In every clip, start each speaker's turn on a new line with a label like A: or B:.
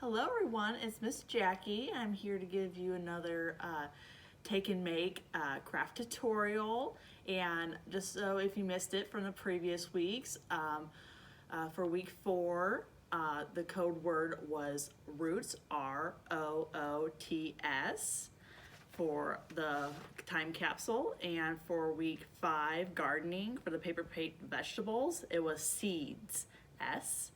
A: Hello everyone, it's Miss Jackie. I'm here to give you another take and make craft tutorial. And just so if you missed it from the previous weeks, for week 4, the code word was roots, R-O-O-T-S, for the time capsule. And for week 5, gardening, for the paper plate vegetables, it was seeds, S-E-E-D-S.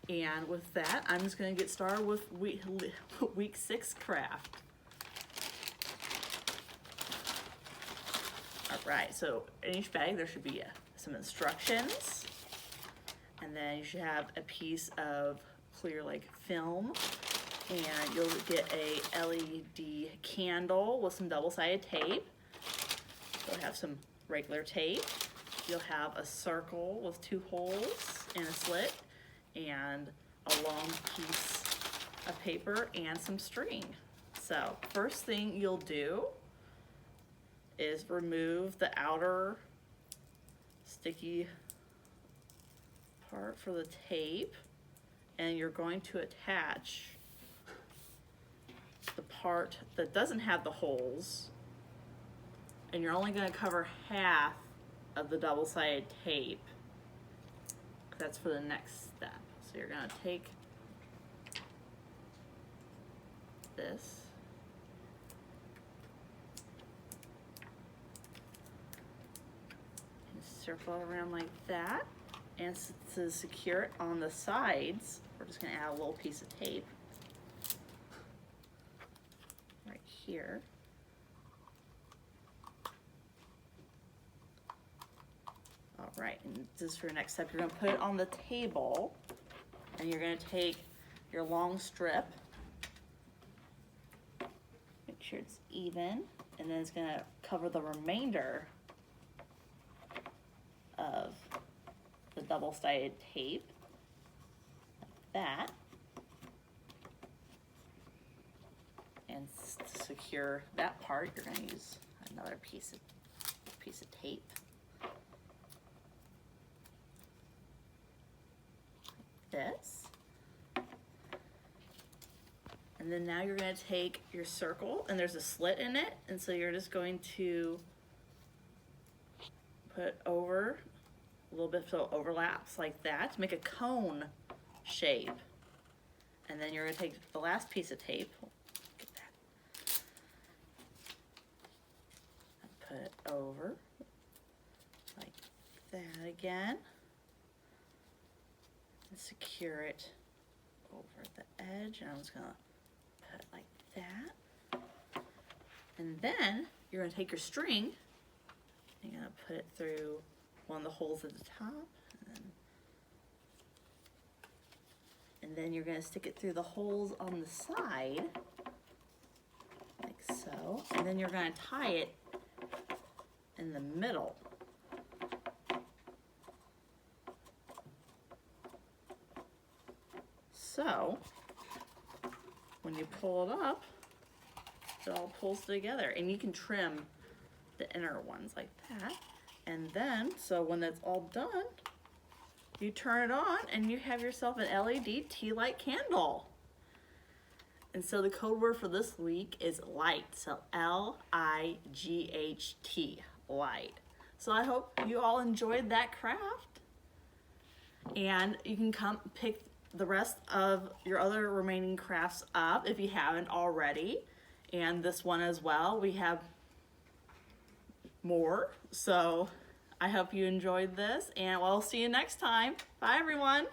A: And with that, I'm just going to get started with week 6 craft. All right, so in each bag there should be some instructions, and then you should have a piece of clear like film, and you'll get a LED candle with some double-sided tape. You'll have some regular tape. You'll have a circle with 2 holes and a slit, and a long piece of paper and some string. So first thing you'll do is remove the outer sticky part for the tape, and you're going to attach the part that doesn't have the holes, and you're only going to cover half of the double-sided tape. That's for the next step. So you're going to take this and circle it around like that, and to secure it on the sides, we're just going to add a little piece of tape right here. All right, and this is for your next step. You're going to put it on the table, and you're going to take your long strip, make sure it's even, and then it's going to cover the remainder of the double-sided tape, like that. And to secure that part, you're going to use another piece of tape. This, and then now you're going to take your circle, and there's a slit in it, and so you're just going to put over a little bit so it overlaps like that to make a cone shape. And then you're going to take the last piece of tape, get that, and put it over like that again. Secure it over the edge, and I'm just gonna put it like that. And then you're gonna take your string and you're gonna put it through one of the holes at the top, and then you're gonna stick it through the holes on the side like so, and then you're gonna tie it in the middle. So when you pull it up, it all pulls together, and you can trim the inner ones like that. And then, so when it's all done, you turn it on and you have yourself an LED tea light candle. And so the code word for this week is light, so L-I-G-H-T, light. So I hope you all enjoyed that craft, and you can come pick the rest of your other remaining crafts up if you haven't already, and this one as well. We have more, so I hope you enjoyed this, and we'll see you next time. Bye everyone.